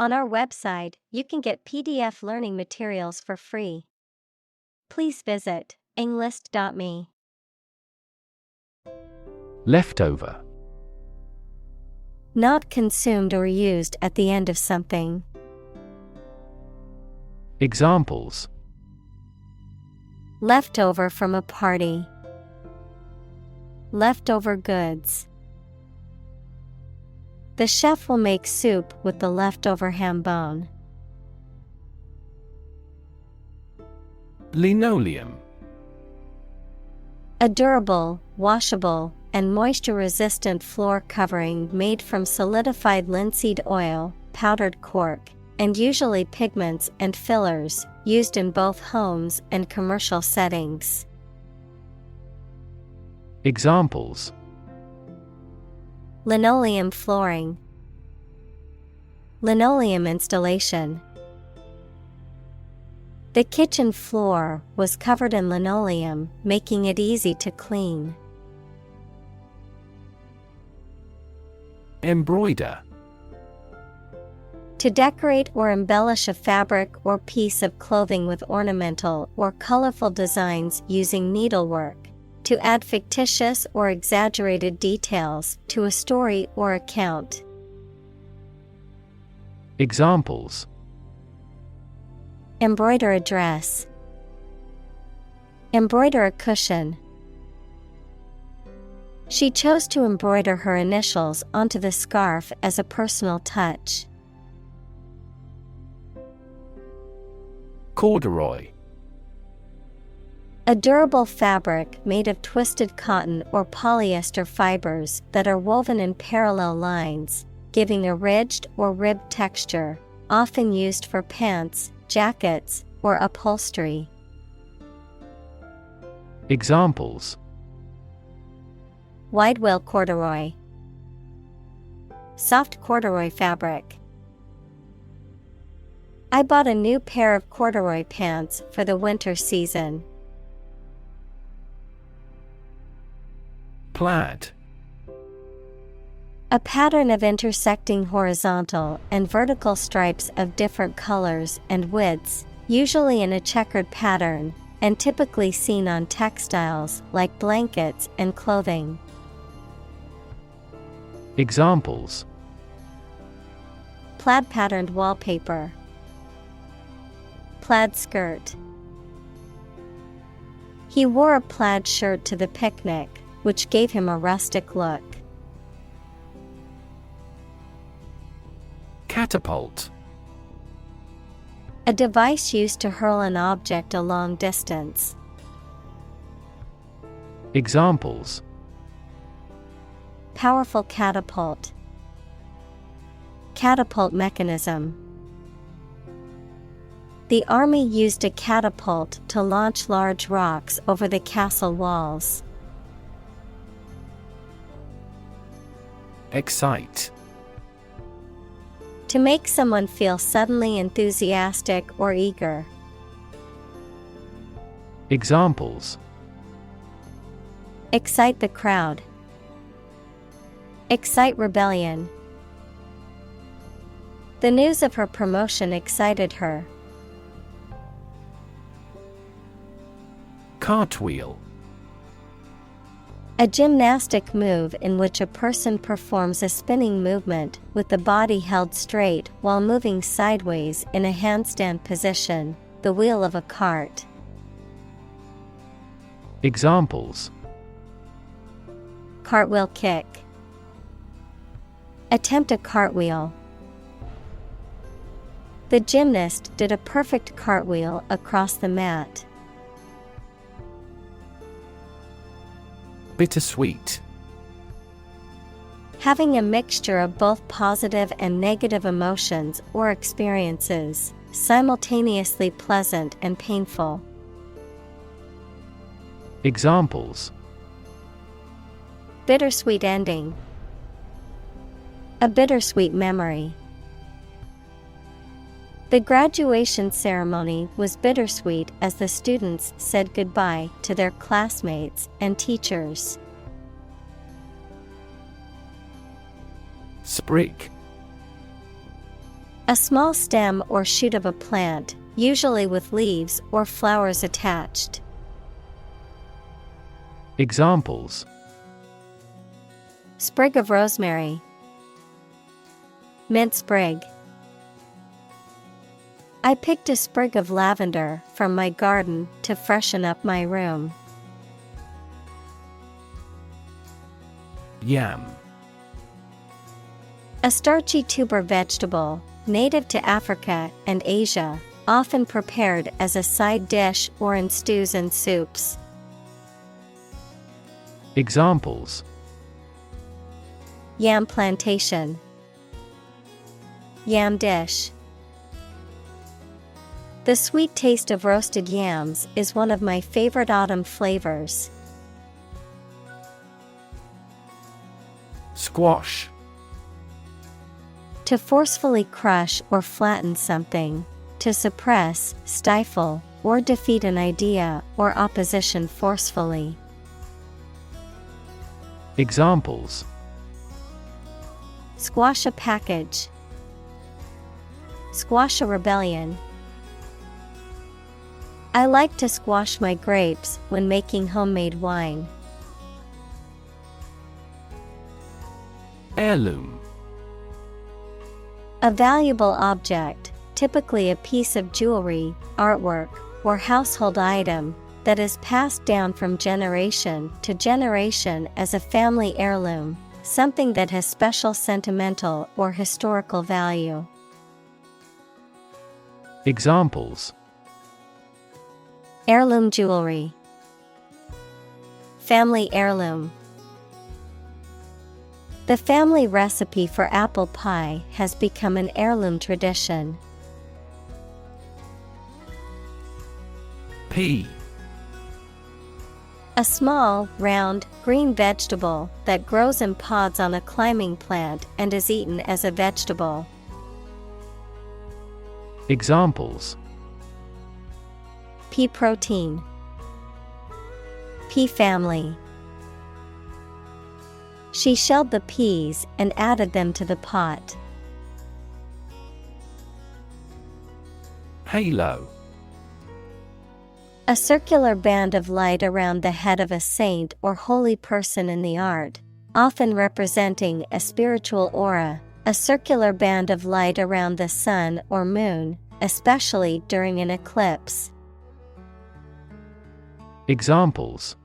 On our website, you can get PDF learning materials for free. Please visit englist.me. Leftover. Not consumed or used at the end of something. Examples: Leftover from a party. Leftover goods. The chef will make soup with the leftover ham bone. Linoleum. A durable, washable, and moisture-resistant floor covering made from solidified linseed oil, powdered cork, and usually pigments and fillers, used in both homes and commercial settings. Examples: Linoleum flooring. Linoleum installation. The kitchen floor was covered in linoleum, making it easy to clean. Embroider. To decorate or embellish a fabric or piece of clothing with ornamental or colorful designs using needlework. To add fictitious or exaggerated details to a story or account. Examples: Embroider a dress. Embroider a cushion. She chose to embroider her initials onto the scarf as a personal touch. Corduroy. A durable fabric made of twisted cotton or polyester fibers that are woven in parallel lines, giving a ridged or ribbed texture, often used for pants, jackets, or upholstery. Examples: Wide-well corduroy. Soft corduroy fabric. I bought a new pair of corduroy pants for the winter season. Plaid. A pattern of intersecting horizontal and vertical stripes of different colors and widths, usually in a checkered pattern, and typically seen on textiles like blankets and clothing. Examples: Plaid patterned wallpaper. Plaid skirt. He wore a plaid shirt to the picnic, which gave him a rustic look. Catapult. A device used to hurl an object a long distance. Examples: Powerful catapult. Catapult mechanism. The army used a catapult to launch large rocks over the castle walls. Excite. To make someone feel suddenly enthusiastic or eager. Examples: Excite the crowd. Excite rebellion. The news of her promotion excited her. Cartwheel. A gymnastic move in which a person performs a spinning movement with the body held straight while moving sideways in a handstand position, the wheel of a cart. Examples: Cartwheel kick. Attempt a cartwheel. The gymnast did a perfect cartwheel across the mat. Bittersweet. Having a mixture of both positive and negative emotions or experiences, simultaneously pleasant and painful. Examples: Bittersweet ending. A bittersweet memory. The graduation ceremony was bittersweet as the students said goodbye to their classmates and teachers. Sprig. A small stem or shoot of a plant, usually with leaves or flowers attached. Examples: Sprig of rosemary. Mint sprig. I picked a sprig of lavender from my garden to freshen up my room. Yam. A starchy tuber vegetable, native to Africa and Asia, often prepared as a side dish or in stews and soups. Examples: Yam plantation. Yam dish. The sweet taste of roasted yams is one of my favorite autumn flavors. Squash. To forcefully crush or flatten something, to suppress, stifle, or defeat an idea or opposition forcefully. Examples: Squash a package. Squash a rebellion. I like to squash my grapes when making homemade wine. Heirloom. A valuable object, typically a piece of jewelry, artwork, or household item, that is passed down from generation to generation as a family heirloom, something that has special sentimental or historical value. Examples: Heirloom jewelry. Family heirloom. The family recipe for apple pie has become an heirloom tradition. Pea. A small, round, green vegetable that grows in pods on a climbing plant and is eaten as a vegetable. Examples: Pea protein. Pea family. She shelled the peas and added them to the pot. Halo. A circular band of light around the head of a saint or holy person in the art, often representing a spiritual aura, a circular band of light around the sun or moon, especially during an eclipse. Examples: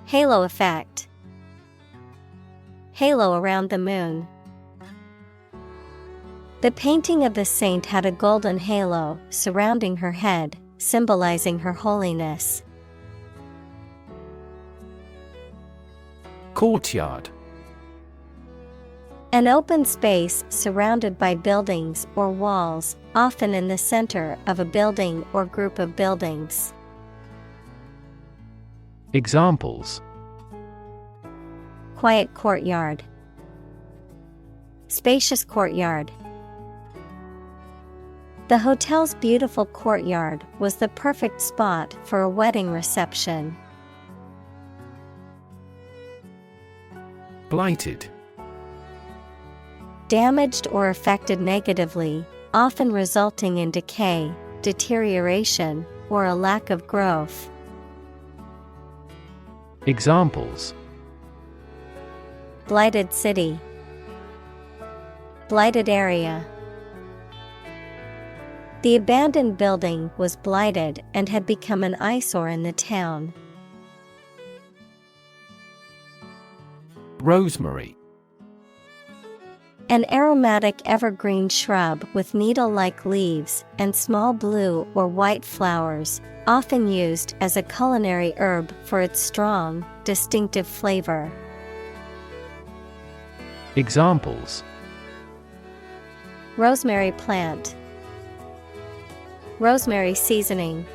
Halo effect. Halo around the moon. The painting of the saint had a golden halo surrounding her head, symbolizing her holiness. Courtyard. An open space surrounded by buildings or walls, often in the center of a building or group of buildings. Examples: Quiet courtyard. Spacious courtyard. The hotel's beautiful courtyard was the perfect spot for a wedding reception. Blighted. Damaged or affected negatively, often resulting in decay, deterioration, or a lack of growth. Examples: Blighted city. Blighted area. The abandoned building was blighted and had become an eyesore in the town. Rosemary. An aromatic evergreen shrub with needle-like leaves and small blue or white flowers, often used as a culinary herb for its strong, distinctive flavor. Examples: Rosemary plant. Rosemary seasoning.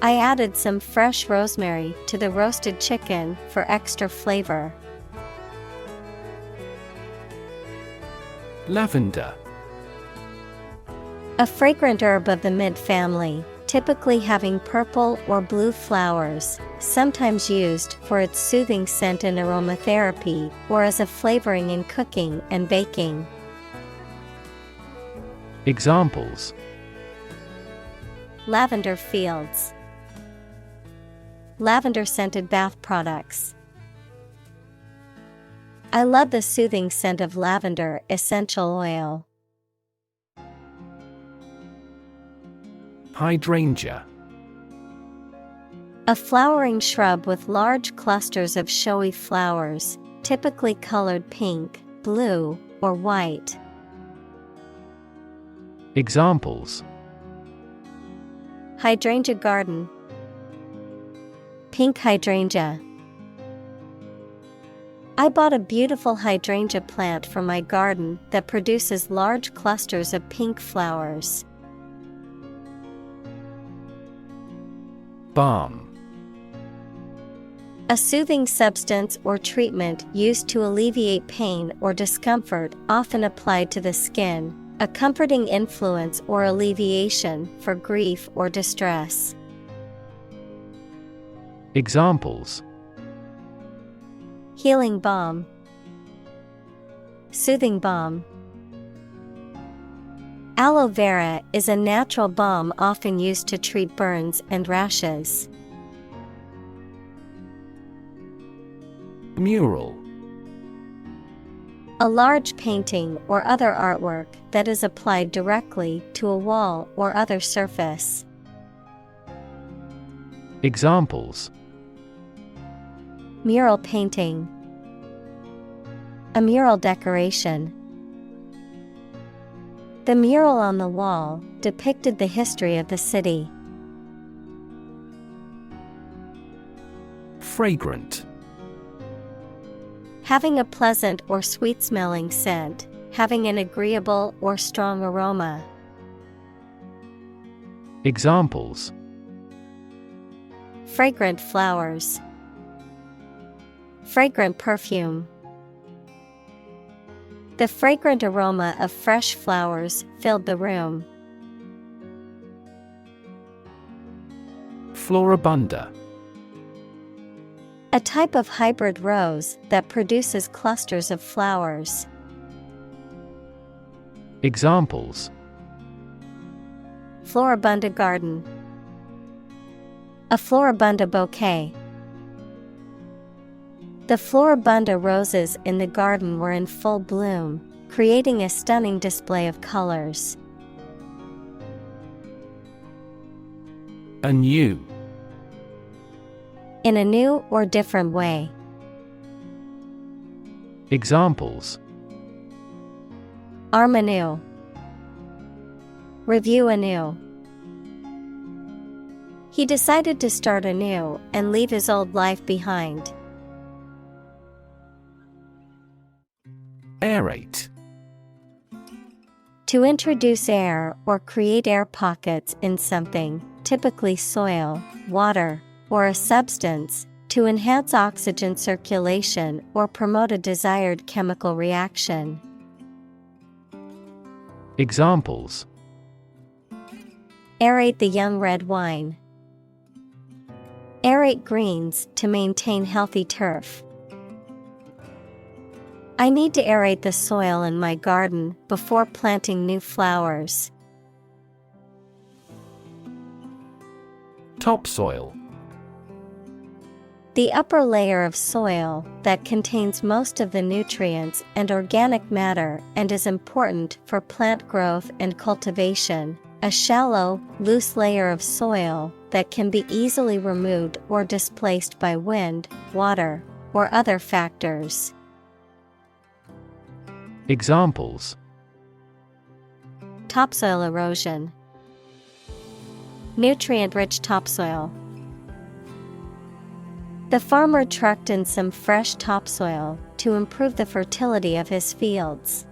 I added some fresh rosemary to the roasted chicken for extra flavor. Lavender. A fragrant herb of the mint family, typically having purple or blue flowers, sometimes used for its soothing scent in aromatherapy or as a flavoring in cooking and baking. Examples: Lavender fields. Lavender-scented bath products. I love the soothing scent of lavender essential oil. Hydrangea. A flowering shrub with large clusters of showy flowers, typically colored pink, blue, or white. Examples: Hydrangea garden. Pink hydrangea. I bought a beautiful hydrangea plant for my garden that produces large clusters of pink flowers. Balm. A soothing substance or treatment used to alleviate pain or discomfort, often applied to the skin, a comforting influence or alleviation for grief or distress. Examples: Healing balm. Soothing balm. Aloe vera is a natural balm often used to treat burns and rashes. Mural. A large painting or other artwork that is applied directly to a wall or other surface. Examples: Mural painting. A mural decoration. The mural on the wall depicted the history of the city. Fragrant. Having a pleasant or sweet-smelling scent, having an agreeable or strong aroma. Examples: Fragrant flowers. Fragrant perfume. The fragrant aroma of fresh flowers filled the room. Floribunda. A type of hybrid rose that produces clusters of flowers. Examples: Floribunda garden. A floribunda bouquet. The floribunda roses in the garden were in full bloom, creating a stunning display of colors. Anew. In a new or different way. Examples: Arm anew. Review anew. He decided to start anew and leave his old life behind. Aerate. To introduce air or create air pockets in something, typically soil, water, or a substance, to enhance oxygen circulation or promote a desired chemical reaction. Examples: Aerate the young red wine. Aerate greens to maintain healthy turf. I need to aerate the soil in my garden before planting new flowers. Topsoil. The upper layer of soil that contains most of the nutrients and organic matter and is important for plant growth and cultivation. A shallow, loose layer of soil that can be easily removed or displaced by wind, water, or other factors. Examples: Topsoil erosion. Nutrient-rich topsoil. The farmer trucked in some fresh topsoil to improve the fertility of his fields.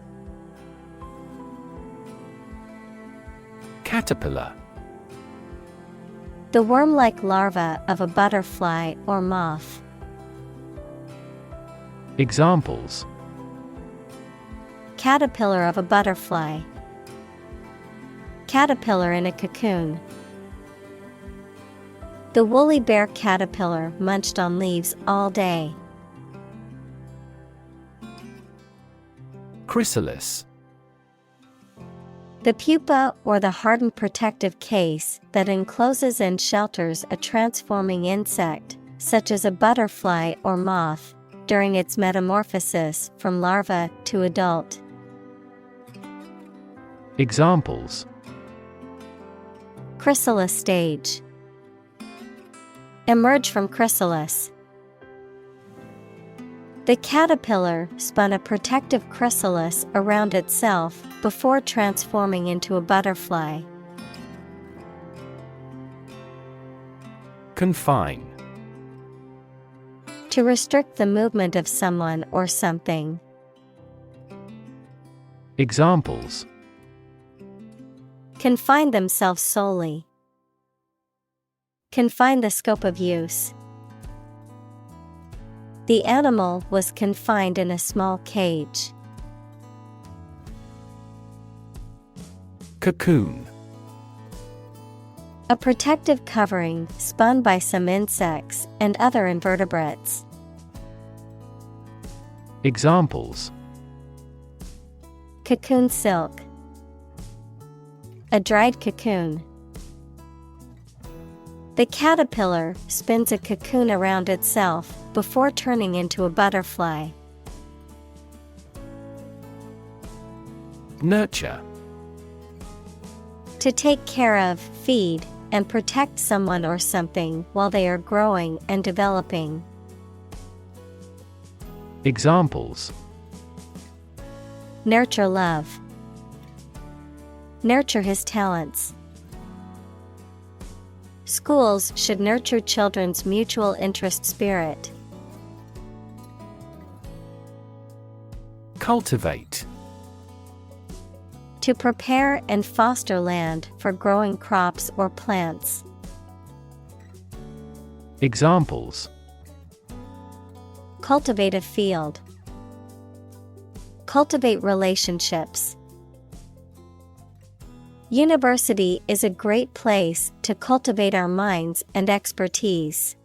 Caterpillar. The worm-like larva of a butterfly or moth. Examples: Caterpillar of a butterfly. Caterpillar in a cocoon. The woolly bear caterpillar munched on leaves all day. Chrysalis. The pupa or the hardened protective case that encloses and shelters a transforming insect, such as a butterfly or moth, during its metamorphosis from larva to adult. Examples: Chrysalis stage. Emerge from chrysalis. The caterpillar spun a protective chrysalis around itself before transforming into a butterfly. Confine. To restrict the movement of someone or something. Examples: Confine themselves solely. Confine the scope of use. The animal was confined in a small cage. Cocoon. A protective covering spun by some insects and other invertebrates. Examples: Cocoon silk. A dried cocoon. The caterpillar spins a cocoon around itself before turning into a butterfly. Nurture. To take care of, feed, and protect someone or something while they are growing and developing. Examples: Nurture love. Nurture his talents. Schools should nurture children's mutual interest spirit. Cultivate. To prepare and foster land for growing crops or plants. Examples: Cultivate a field. Cultivate relationships. University is a great place to cultivate our minds and expertise.